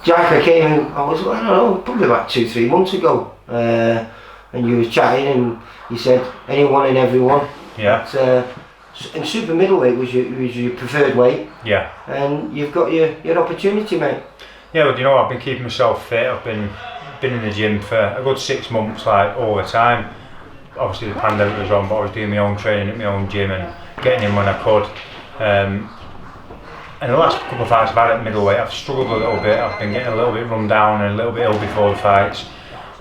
Jack, I came in, I don't know, probably about 2-3 months ago, and you was chatting and you said anyone and everyone. Yeah. And super middleweight was your preferred weight. Yeah. And you've got your opportunity, mate. Yeah, well, you know, I've been keeping myself fit. I've been in the gym for a good 6 months, like all the time. Obviously the pandemic was on, but I was doing my own training at my own gym and getting in when I could. And the last couple of fights I've had at middleweight, I've struggled a little bit. I've been getting a little bit run down and a little bit ill before the fights.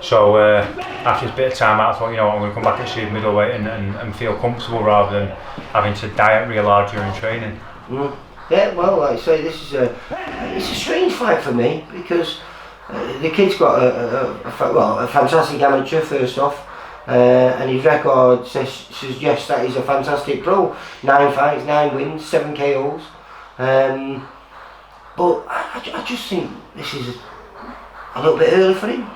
So after this bit of time out, I thought, you know what, I'm going to come back at super middleweight and feel comfortable rather than having to diet real hard during training. Yeah, well, like I say, this is it's a strange fight for me because the kid's got a fantastic amateur first off, and his record suggests that he's a fantastic pro. 9 fights, 9 wins, 7 KOs. But I just think this is a little bit early for him.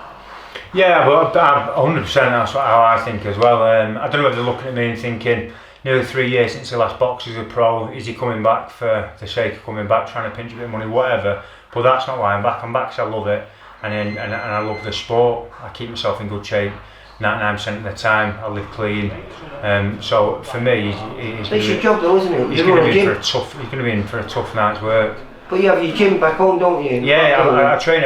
Yeah, well, 100%. That's how I think as well. I don't know if they're looking at me and thinking, nearly 3 years since the last box as a pro, is he coming back for the sake of coming back, trying to pinch a bit of money, whatever. But that's not why I'm back. I'm back because I love it, and I love the sport. I keep myself in good shape 99% of the time. I live clean. So for me, it's your job though, isn't it? He's going to be in for a tough night's work. But you have your gym back home, don't you? Yeah, I train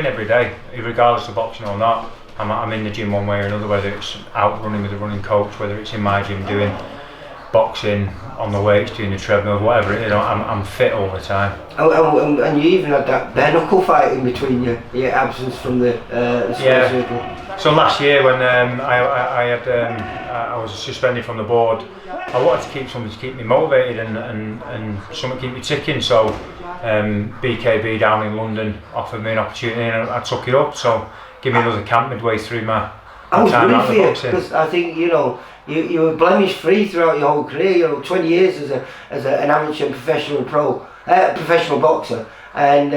every day, regardless of boxing or not. I'm in the gym one way or another, whether it's out running with a running coach, whether it's in my gym doing boxing, on the weights, doing the treadmill, whatever it is. I'm fit all the time. And you even had that bare knuckle fight in between your absence from the circle. So last year when I was suspended from the board, I wanted to keep something to keep me motivated and something to keep me ticking. So BKB down in London offered me an opportunity and I took it up. So give me another camp midway through my time out of boxing. Because I think you were blemish free throughout your whole career. 20 years as an amateur and professional boxer, and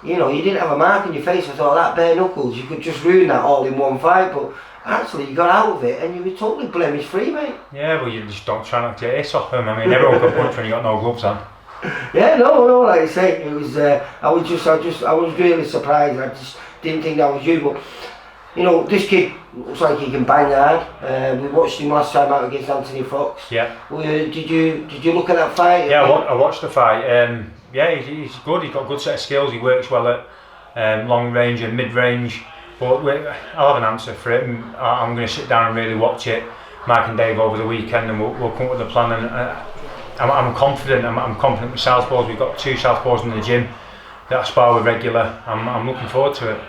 you didn't have a mark on your face. I thought that bare knuckles, you could just ruin that all in one fight, but actually you got out of it and you were totally blemish free, mate. Yeah, well, you just don't try not to get hits off them. I mean, everyone can punch when you got no gloves on. Yeah, no, like I say, it was. I was really surprised. I just didn't think that was you, but. This kid looks like he can bang hard. We watched him last time out against Anthony Fox. Yeah. Did you look at that fight? Yeah, I watched the fight. He's good. He's got a good set of skills. He works well at long range and mid range. But I'll have an answer for it. I'm going to sit down and really watch it, Mike and Dave, over the weekend, and we'll come up with a plan. And I'm confident. I'm confident with southpaws. We've got 2 southpaws in the gym that I spar with regular. I'm looking forward to it.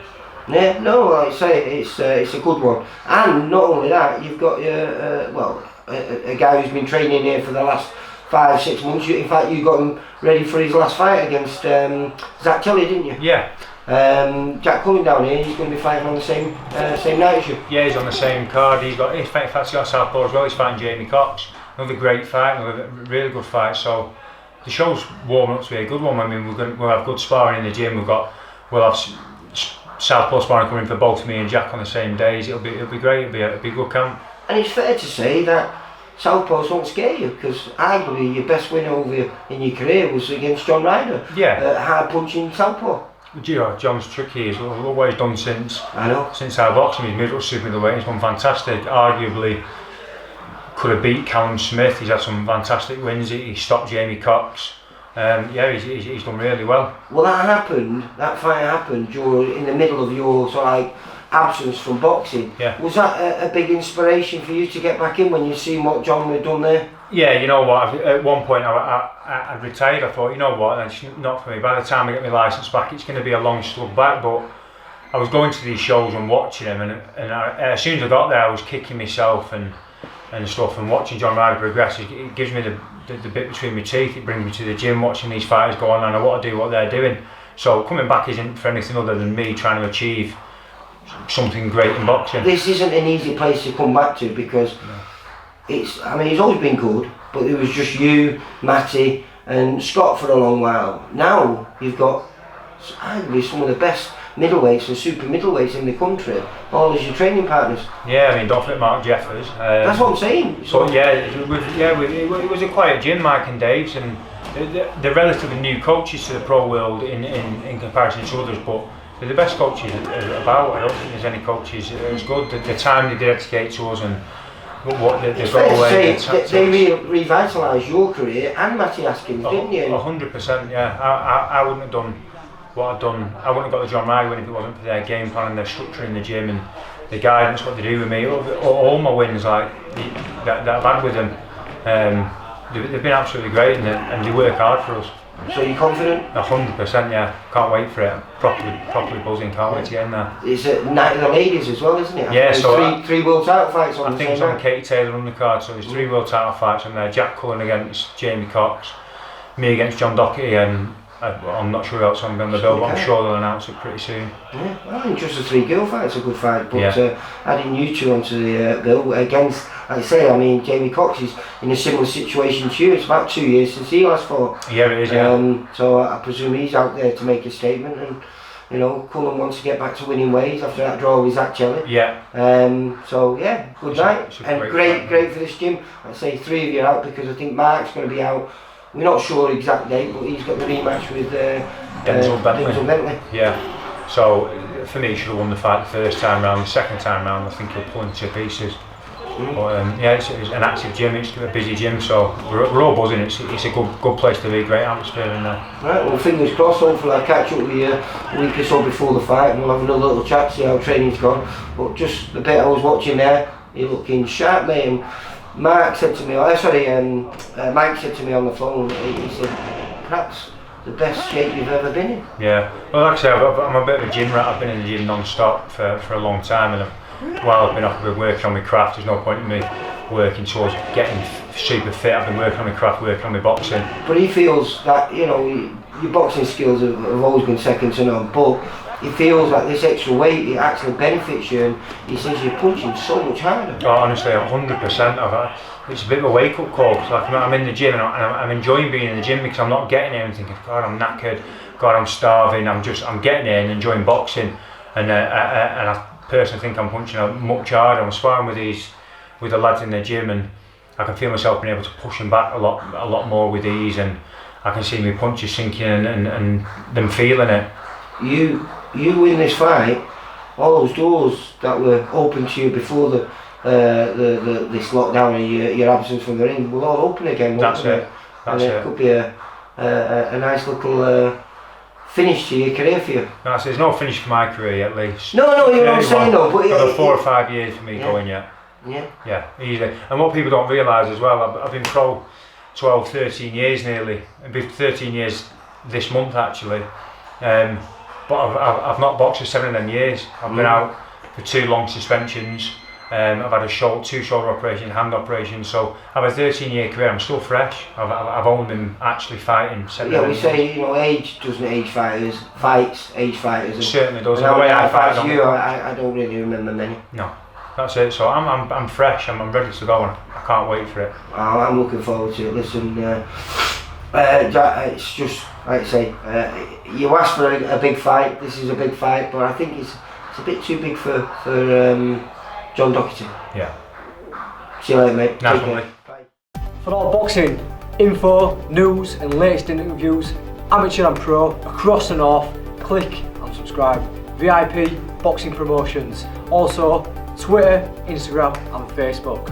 Yeah, no, like I say, it's a good one, and not only that, you've got a guy who's been training here for the last 5-6 months. In fact, you got him ready for his last fight against Zach Kelly, didn't you? Yeah. Jack coming down here, he's going to be fighting on the same night as you. Yeah, he's on the same card. He's got southpaw as well. He's fighting Jamie Cox. Another great fight, another really good fight. So the show's warming up to be a good one. I mean, we'll have good sparring in the gym. We'll have southpaw sparring coming for both me and Jack on the same days. It'll be great. It'll be a good camp. And it's fair to say that southpaws won't scare you, because arguably your best win in your career was against John Ryder. Yeah. Hard punching southpaw. John's tricky. He's always done since I boxed him. He's moved up super middleweight. He's won fantastic. Arguably could have beat Callum Smith. He's had some fantastic wins. He stopped Jamie Cox. He's done really well. Well, that fight happened in the middle of your sort of like absence from boxing. Yeah. Was that a big inspiration for you to get back in when you seen what John had done there? Yeah, you know what, at one point I retired. I thought, you know what, that's not for me. By the time I get my licence back, it's going to be a long slug back, but I was going to these shows and watching them, and as soon as I got there, I was kicking myself and stuff, and watching John Ryder progress. It gives me the bit between my teeth. It brings me to the gym, watching these fighters go on, and I want to do what they're doing. So coming back isn't for anything other than me trying to achieve something great in boxing. This isn't an easy place to come back to, because he's always been good, but it was just you, Matty and Scott for a long while. Now you've got arguably some of the best middleweights and super middleweights in the country, all as your training partners. Yeah, I mean, don't forget Mark Jeffers. That's what I'm saying. So it was a quiet gym, Mike and Dave's, and they're relatively new coaches to the pro world in comparison to others, but they're the best coaches about. I don't think there's any coaches as good. The time they dedicate to us and what they've got away. They revitalised your career and Matty Askins, didn't you? 100%, yeah. I wouldn't have done what I've done. I wouldn't have got the John Rye win if it wasn't for their game plan and their structure in the gym and the guidance, what they do with me. All my wins that I've had with them, they've been absolutely great and they work hard for us. So you're confident? 100%, yeah. Can't wait for it. I'm properly buzzing. Can't wait to get in there. It's at Night of the Ladies as well, isn't it? Yeah, so three world title fights on I think it's on Katie Taylor undercard, so there's 3 world title fights on there. Jack Cullen against Jamie Cox, me against John Docherty, and I'm not sure who else I'm going to bill, but I'm sure they'll announce it pretty soon. Yeah, well, I think just the 3 girl fights a good fight, but adding you two onto the bill against, like I say, I mean, Jamie Cox is in a similar situation to you. It's about 2 years since he last fought. Yeah, it is, yeah. So I presume he's out there to make a statement, and you know, Cullen wants to get back to winning ways after that draw with Zach Jelly. Yeah. So yeah, good night, and great for this gym. I'd say 3 of you are out because I think Mark's going to be out. We're not sure the exact date, but he's got the rematch with Denzel Bentley. Yeah. So for me, he should have won the fight the first time round. The second time round, I think he'll pull into pieces. But yeah, it's an active gym. It's a busy gym, so we're all buzzing. It's a good place to be. Great atmosphere in there. Right. Well, fingers crossed. Hopefully, I'll catch up with you a week or so before the fight, and we'll have another little chat, see how training's gone. But just the bit I was watching there, you're looking sharp, mate. And Mike said to me on the phone, he said, perhaps the best shape you've ever been in. Yeah, well, like I say, I'm a bit of a gym rat. I've been in the gym non-stop for a long time, and while I've been off, I've been working on my craft. There's no point in me working towards getting super fit. I've been working on my craft, working on my boxing. But he feels that, you know, your boxing skills have always been second to none, but he feels like this extra weight, it actually benefits you, and he says you're punching so much harder. Oh, honestly, 100%. It's a bit of a wake-up call, because like, I'm in the gym and I'm enjoying being in the gym because I'm not getting here and thinking, God, I'm knackered, God, I'm starving. I'm getting here and enjoying boxing, and I personally think I'm punching out much harder. I'm sparring with the lads in the gym, and I can feel myself being able to push them back a lot more with ease, and I can see my punches sinking and them feeling it. You win this fight, all those doors that were open to you before this lockdown and your absence from the ring will all open again. That's it. It could be a nice little finish to your career for you. No, there's no finish for my career at least. No, you know what I'm saying though. But another 4 or 5 years for me going yet. Yeah, easy. And what people don't realise as well, I've been pro 12, 13 years nearly. It'll be 13 years this month actually. But I've not boxed for 7 of them years. I've been out for 2 long suspensions. I've had 2 shoulder operations, hand operations. So I've had a 13-year career. I'm still fresh. I've only been actually fighting 7 Yeah, we say, you know, age doesn't age fighters. Fights age fighters. It certainly does. And the way I fight you, I don't really remember many. No, that's it. So I'm fresh. I'm ready to go, and I can't wait for it. I'm looking forward to it. Listen, Jack, it's just like I say, you asked for a big fight. This is a big fight, but I think it's a bit too big for John Docherty. Yeah. See you later, mate. Nice one, mate. Bye. For all boxing info, news and latest interviews, amateur and pro, across the north, click and subscribe. VIP Boxing Promotions. Also Twitter, Instagram and Facebook.